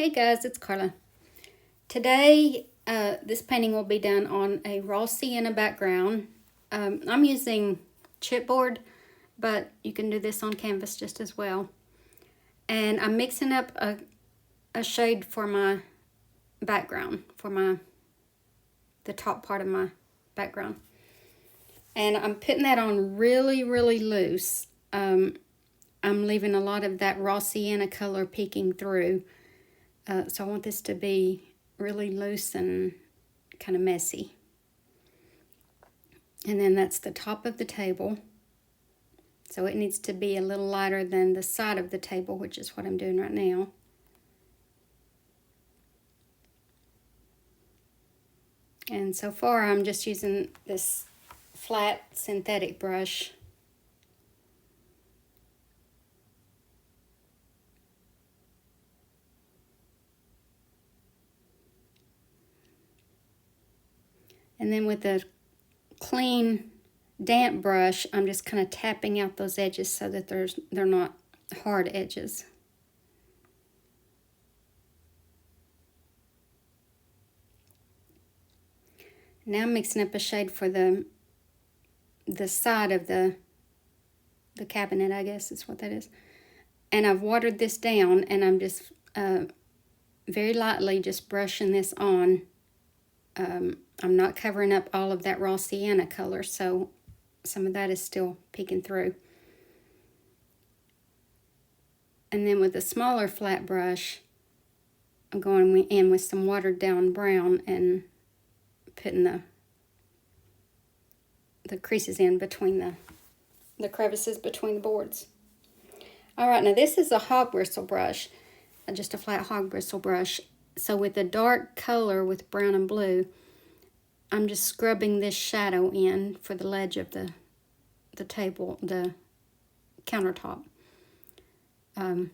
Hey guys, it's Carla. Today, this painting will be done on a raw sienna background. I'm using chipboard, but you can do this on canvas just as well. And I'm mixing up a shade for my background, for the top part of my background. And I'm putting that on really, really loose. I'm leaving a lot of that raw sienna color peeking through. So I want this to be really loose and kind of messy. And then that's the top of the table. So it needs to be a little lighter than the side of the table, which is what I'm doing right now. And so far I'm just using this flat synthetic brush. And then with a clean, damp brush, I'm just kind of tapping out those edges so that they're not hard edges. Now I'm mixing up a shade for the side of the cabinet, I guess is what that is. And I've watered this down, and I'm just very lightly just brushing this on. I'm not covering up all of that raw sienna color, so some of that is still peeking through. And then with a smaller flat brush, I'm going in with some watered down brown and putting the creases in between the crevices between the boards. All right, now this is a hog bristle brush, just a flat hog bristle brush. So with a dark color with brown and blue, I'm just scrubbing this shadow in for the ledge of the table, the countertop. So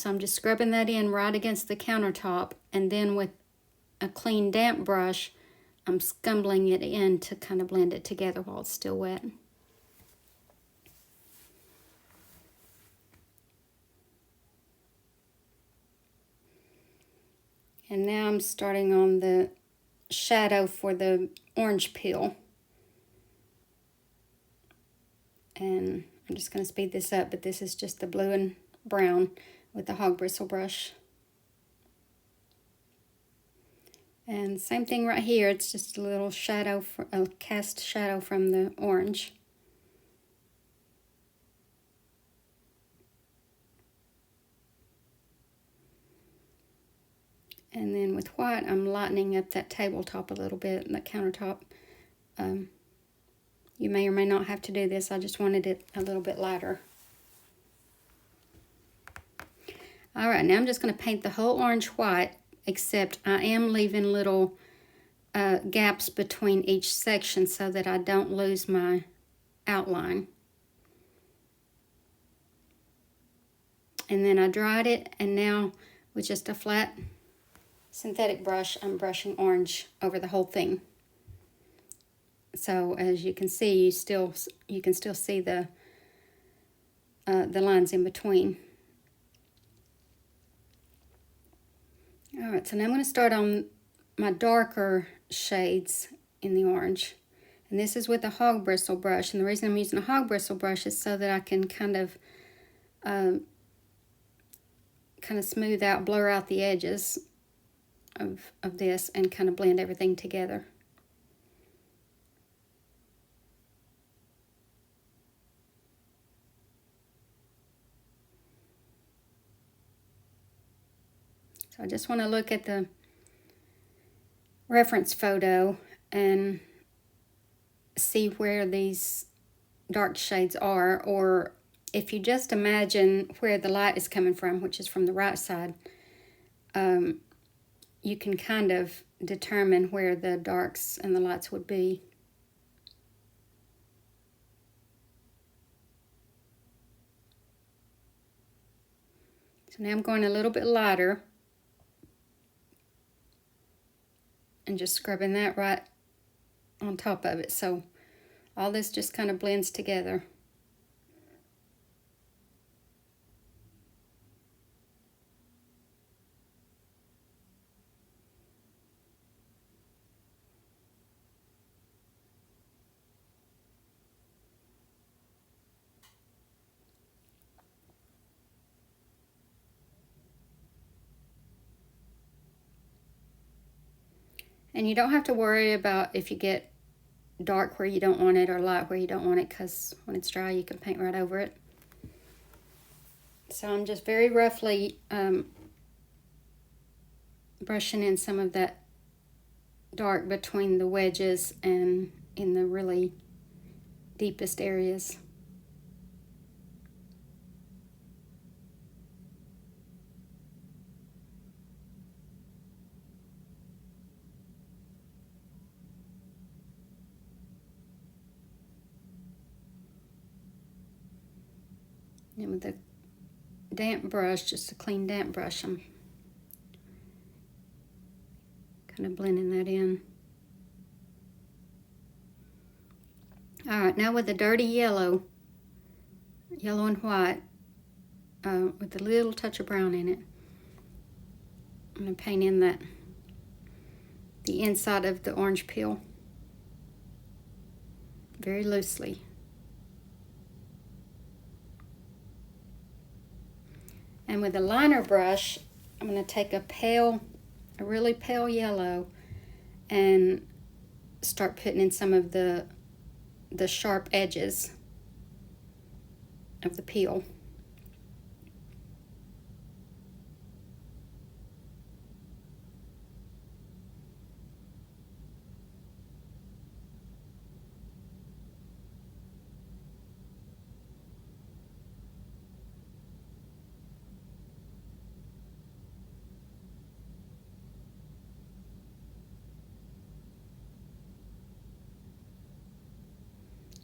I'm just scrubbing that in right against the countertop, and then with a clean damp brush, I'm scumbling it in to kind of blend it together while it's still wet. And now I'm starting on the shadow for the orange peel. And I'm just going to speed this up, but this is just the blue and brown with the hog bristle brush. And same thing right here, it's just a little shadow, a cast shadow from the orange. And then with white, I'm lightening up that tabletop a little bit, that countertop. You may or may not have to do this. I just wanted it a little bit lighter. All right, now I'm just going to paint the whole orange white, except I am leaving little gaps between each section so that I don't lose my outline. And then I dried it, and now with just a flat synthetic brush, I'm brushing orange over the whole thing. So as you can see, you can still see the lines in between. All right, so now I'm going to start on my darker shades in the orange. And this is with a hog bristle brush. And the reason I'm using a hog bristle brush is so that I can kind of smooth out, blur out the edges of this and kind of blend everything together. So I just want to look at the reference photo and see where these dark shades are, or if you just imagine where the light is coming from, which is from the right side, you can kind of determine where the darks and the lights would be. So now I'm going a little bit lighter and just scrubbing that right on top of it. So all this just kind of blends together. And you don't have to worry about if you get dark where you don't want it or light where you don't want it, because when it's dry you can paint right over it. So I'm just very roughly brushing in some of that dark between the wedges and in the really deepest areas. And with a damp brush, just a clean damp brush, I'm kind of blending that in. All right, now with the dirty yellow and white, with a little touch of brown in it, I'm going to paint in the inside of the orange peel very loosely. And with a liner brush, I'm going to take a really pale yellow and start putting in some of the sharp edges of the peel.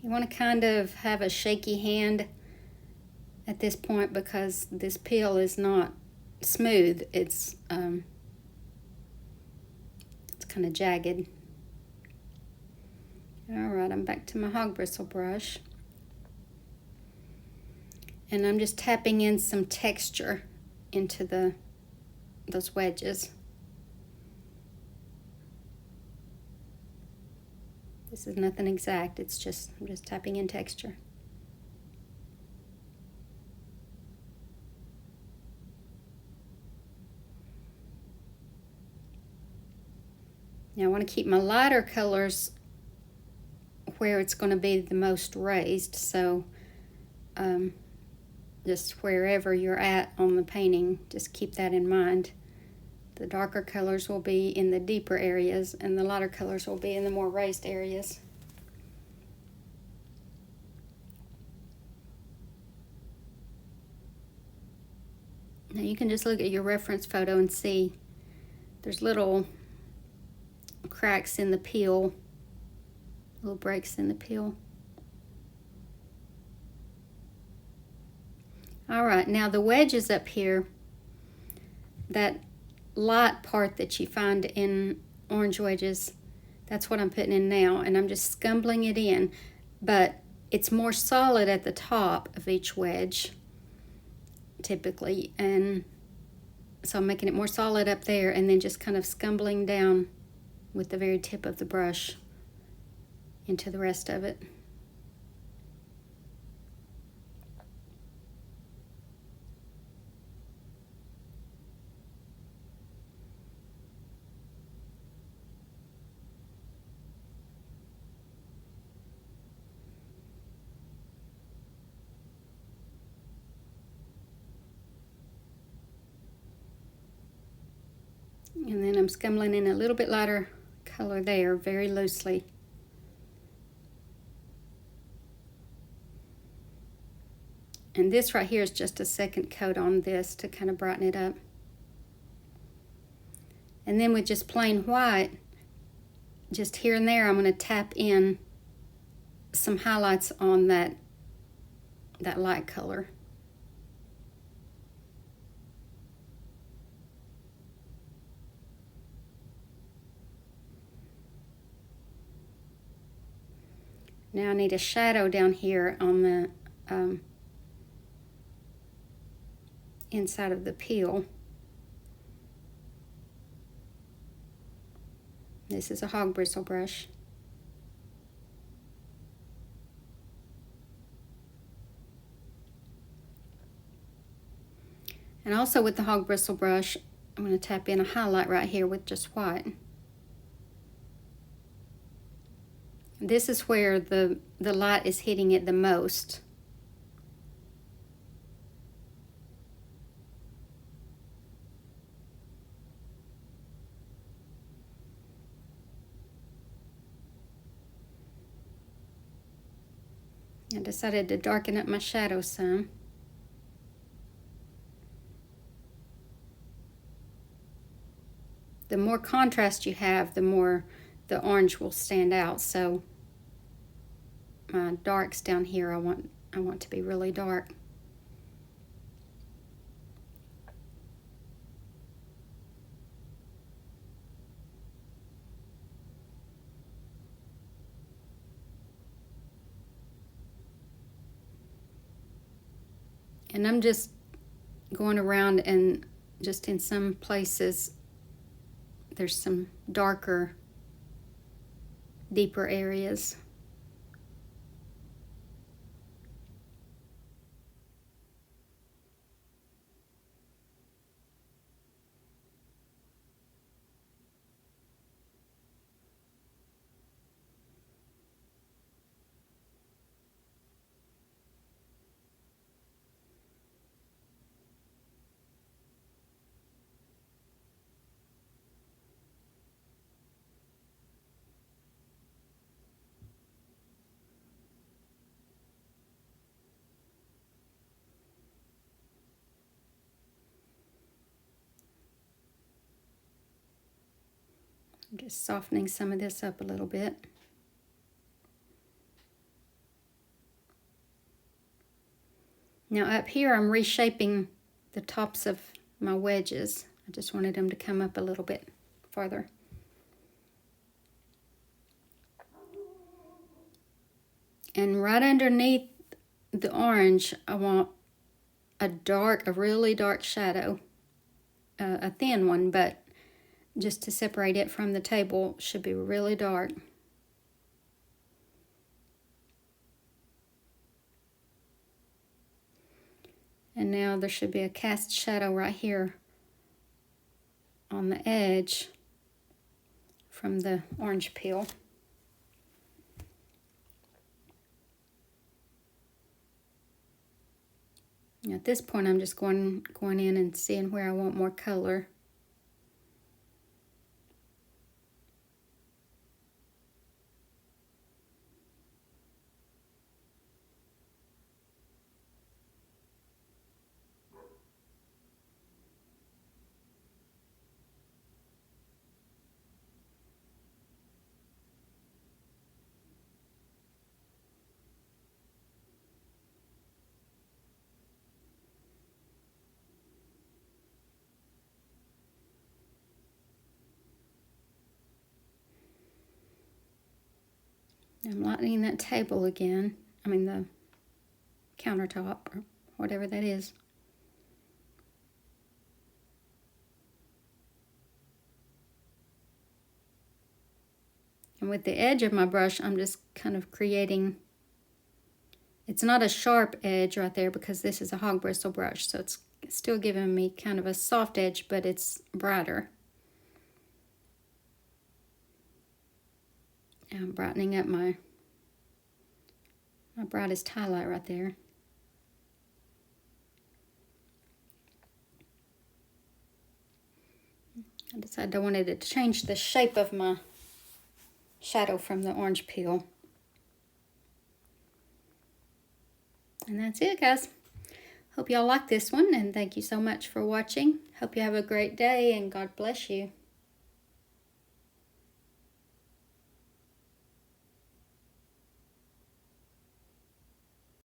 You want to kind of have a shaky hand at this point because this peel is not smooth. It's kind of jagged. All right, I'm back to my hog bristle brush. And I'm just tapping in some texture into those wedges. This is nothing exact, I'm just tapping in texture. Now I want to keep my lighter colors where it's going to be the most raised, so just wherever you're at on the painting, just keep that in mind. The darker colors will be in the deeper areas and the lighter colors will be in the more raised areas. Now you can just look at your reference photo and see there's little cracks in the peel, little breaks in the peel. All right, now the wedges up here, that light part that you find in orange wedges, that's what I'm putting in now, and I'm just scumbling it in, but it's more solid at the top of each wedge typically, and so I'm making it more solid up there and then just kind of scumbling down with the very tip of the brush into the rest of it. And then I'm scumbling in a little bit lighter color there, very loosely. And this right here is just a second coat on this to kind of brighten it up. And then with just plain white, just here and there, I'm going to tap in some highlights on that light color. Now I need a shadow down here on the inside of the peel. This is a hog bristle brush. And also with the hog bristle brush, I'm going to tap in a highlight right here with just white. This is where the light is hitting it the most. I decided to darken up my shadow some. The more contrast you have, the more the orange will stand out. So my darks down here, I want to be really dark. And I'm just going around, and just in some places there's some darker, deeper areas. I'm just softening some of this up a little bit. Now up here I'm reshaping the tops of my wedges. I just wanted them to come up a little bit farther. And right underneath the orange, I want a really dark shadow. A thin one, but just to separate it from the table, should be really dark. And now there should be a cast shadow right here on the edge from the orange peel. At this point, I'm just going in and seeing where I want more color. I'm lightening that table again. I mean the countertop, or whatever that is. And with the edge of my brush, I'm just kind of creating, it's not a sharp edge right there because this is a hog bristle brush, so it's still giving me kind of a soft edge, but it's brighter. I'm brightening up my brightest highlight right there. I decided I wanted to change the shape of my shadow from the orange peel. And that's it, guys. Hope y'all like this one, and thank you so much for watching. Hope you have a great day, and God bless you.